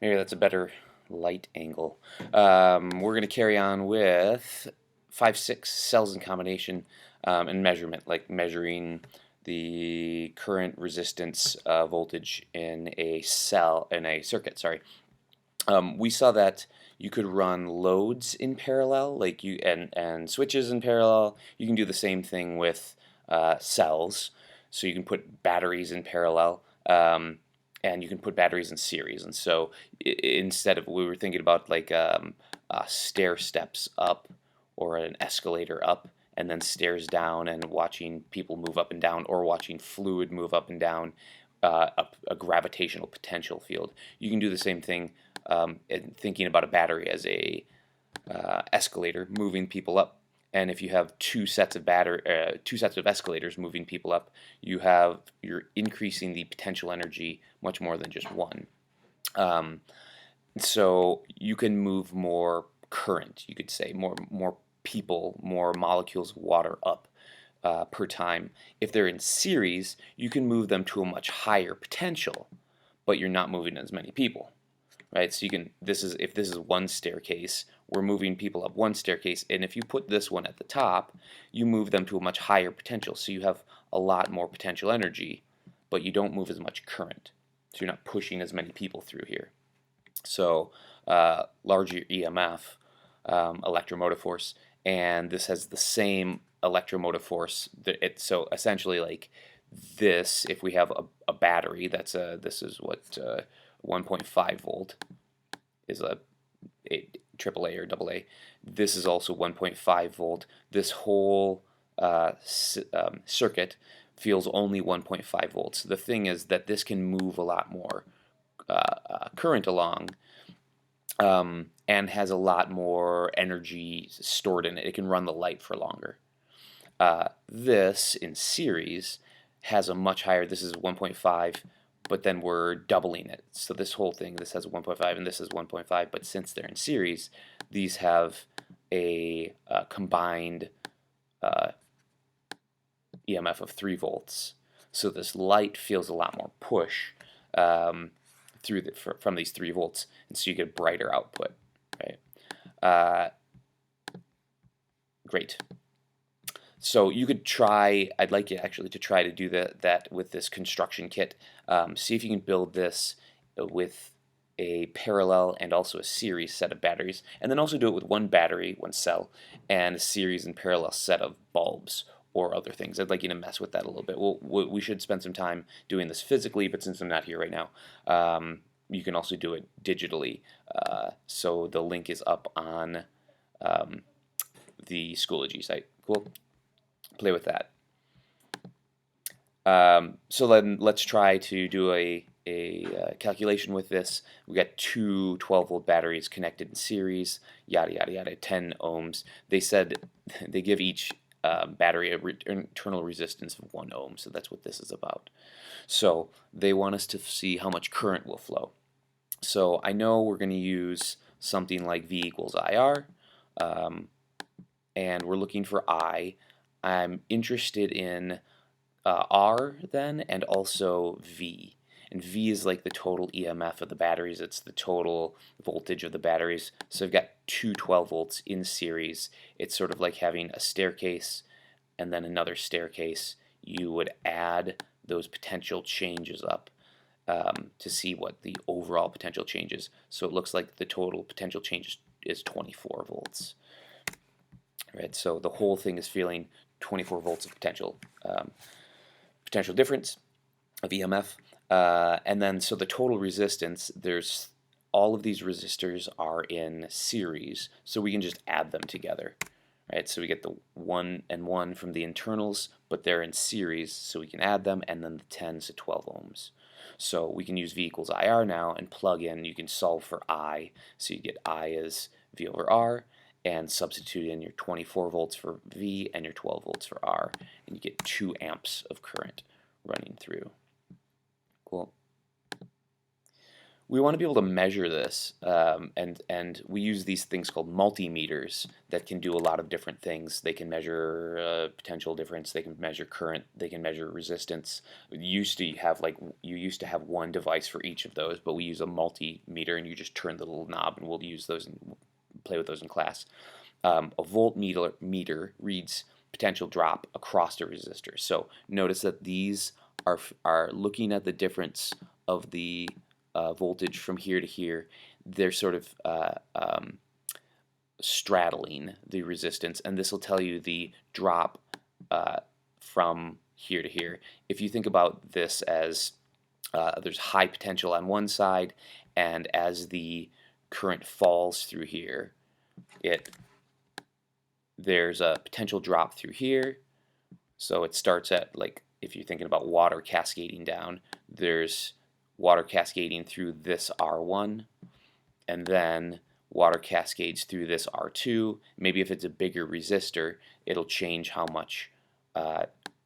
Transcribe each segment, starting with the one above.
Maybe that's a better light angle. We're going to carry on with 5-6 cells in combination and measurement, like measuring the current resistance voltage in a circuit. Sorry. We saw that you could run loads in parallel, like and switches in parallel. You can do the same thing with cells. So you can put batteries in parallel, and you can put batteries in series. And so instead of we were thinking about like stair steps up or an escalator up, and then stairs down, and watching people move up and down, or watching fluid move up and down, a gravitational potential field. You can do the same thing and thinking about a battery as a escalator moving people up. And if you have two sets of escalators moving people up, you're increasing the potential energy much more than just one. So you can move more current, you could say, more people, more molecules of water up per time. If they're in series, you can move them to a much higher potential, but you're not moving as many people. Right, so if this is one staircase, we're moving people up one staircase, and if you put this one at the top, you move them to a much higher potential, so you have a lot more potential energy, but you don't move as much current, so you're not pushing as many people through here. So larger EMF, electromotive force, and this has the same electromotive force. So essentially, like this, if we have a battery, this is what 1.5 volt is a AAA or AA. This is also 1.5 volt. This whole circuit feels only 1.5 volts. The thing is that this can move a lot more current along, and has a lot more energy stored in it. It can run the light for longer. This in series has a much higher, this is 1.5, but then we're doubling it. So this whole thing, this has 1.5 and this is 1.5, but since they're in series, these have a combined EMF of 3 volts. So this light feels a lot more push from these 3 volts, and so you get brighter output, right? Great. So you could try, I'd like you actually to try to do that with this construction kit. See if you can build this with a parallel and also a series set of batteries, and then also do it with one battery, one cell, and a series and parallel set of bulbs or other things. I'd like you to mess with that a little bit. We should spend some time doing this physically, but since I'm not here right now, you can also do it digitally. So the link is up on the Schoology site. Cool. Play with that. So then let's try to do a calculation with this. We got two 12-volt batteries connected in series, yada yada yada, 10 ohms. They said they give each battery an internal resistance of 1 ohm, so that's what this is about. So they want us to see how much current will flow. So I know we're going to use something like V equals IR, and we're looking for I. I'm interested in R then, and also V. And V is like the total EMF of the batteries. It's the total voltage of the batteries. So I've got two 12 volts in series. It's sort of like having a staircase and then another staircase. You would add those potential changes up to see what the overall potential change is. So it looks like the total potential change is 24 volts. Right, so the whole thing is feeling 24 volts of potential difference of EMF, and then so the total resistance, there's all of these resistors are in series, so we can just add them together, right? So we get the 1 and 1 from the internals, but they're in series, so we can add them, and then the 10 to 12 ohms. So we can use V equals IR now and plug in. You can solve for I, so you get I as V over R, and substitute in your 24 volts for V and your 12 volts for R, and you get 2 amps of current running through. Cool. we want to be able to measure this, and we use these things called multimeters that can do a lot of different things. They can measure potential difference, they can measure current, they can measure resistance. You used to have one device for each of those, but we use a multimeter, and you just turn the little knob, and we'll use those and play with those in class. A voltmeter reads potential drop across the resistor. So notice that these are looking at the difference of the voltage from here to here. They're sort of straddling the resistance, and this will tell you the drop from here to here. If you think about this as there's high potential on one side, and as the current falls through here, there's a potential drop through here. So it starts at, like, if you're thinking about water cascading down, there's water cascading through this R1, and then water cascades through this R2. Maybe if it's a bigger resistor, it'll change how much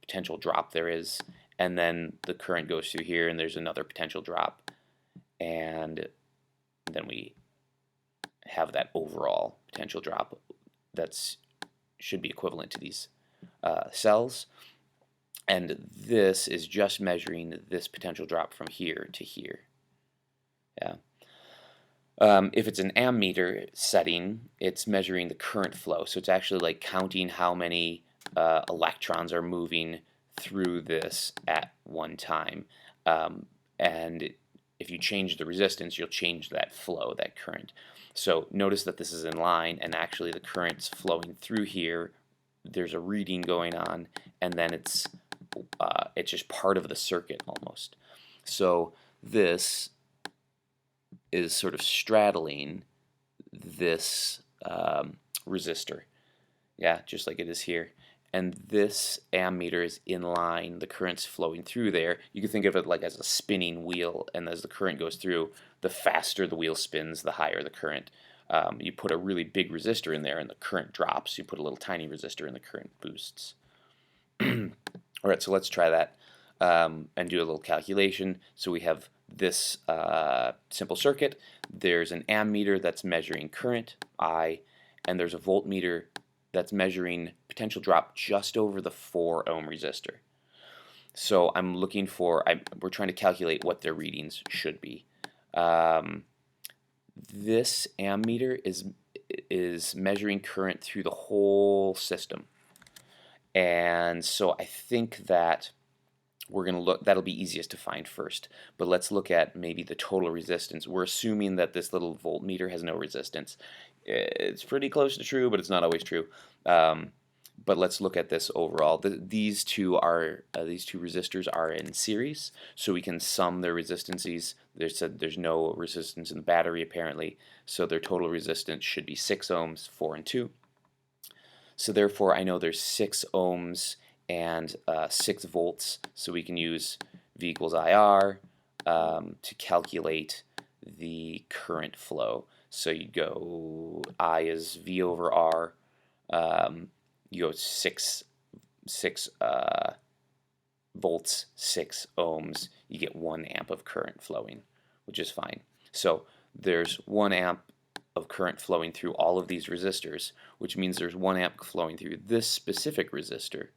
potential drop there is, and then the current goes through here, and there's another potential drop, and then we have that overall potential drop that's should be equivalent to these cells. And this is just measuring this potential drop from here to here. Yeah. If it's an ammeter setting, it's measuring the current flow. So it's actually like counting how many electrons are moving through this at one time. And if you change the resistance, you'll change that flow, that current. So notice that this is in line, and actually the current's flowing through here. There's a reading going on, and then it's just part of the circuit almost. So this is sort of straddling this resistor, yeah, just like it is here. And this ammeter is in line, the current's flowing through there. You can think of it like as a spinning wheel, and as the current goes through, the faster the wheel spins, the higher the current. You put a really big resistor in there and the current drops. You put a little tiny resistor and the current boosts. Alright, so let's try that and do a little calculation. So we have this simple circuit. There's an ammeter that's measuring current, I, and there's a voltmeter that's measuring potential drop just over the 4 ohm resistor. So I'm looking for, we're trying to calculate what their readings should be. This ammeter is measuring current through the whole system. And so I think that we're going to look, that'll be easiest to find first. But let's look at maybe the total resistance. We're assuming that this little voltmeter has no resistance. It's pretty close to true, but it's not always true. But let's look at this overall. These two resistors are in series, so we can sum their resistances. There's no resistance in the battery apparently, so their total resistance should be 6 ohms, 4 and 2. So therefore, I know there's 6 ohms and 6 volts, so we can use V equals IR to calculate the current flow. So you go, I is V over R. You go 6 volts, 6 ohms, you get 1 amp of current flowing, which is fine. So there's 1 amp of current flowing through all of these resistors, which means there's 1 amp flowing through this specific resistor.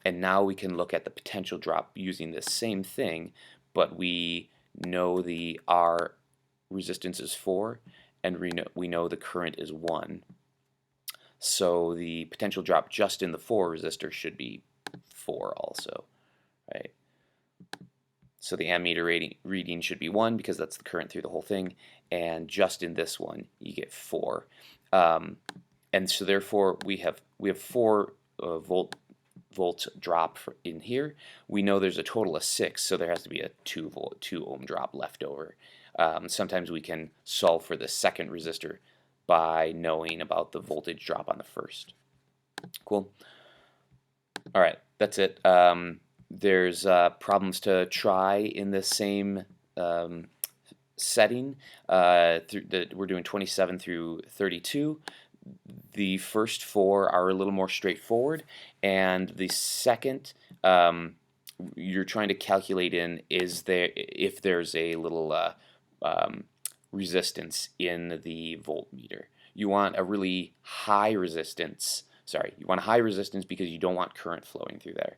And now we can look at the potential drop using this same thing, but we know the R resistance is 4, and we know the current is 1. So the potential drop just in the 4 resistor should be 4 also, right? So the ammeter reading should be 1 because that's the current through the whole thing, and just in this one you get 4. And so therefore we have 4 volt drop in here. We know there's a total of 6, so there has to be a 2 ohm drop left over. Sometimes we can solve for the second resistor by knowing about the voltage drop on the first. Cool. All right, that's it. There's problems to try in the same setting. We're doing 27 through 32. The first 4 are a little more straightforward, and the second you're trying to calculate if there's a little resistance in the voltmeter. You want a really high resistance. Sorry, you want a high resistance because you don't want current flowing through there.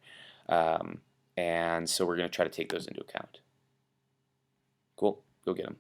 And so we're going to try to take those into account. Cool. Go get them.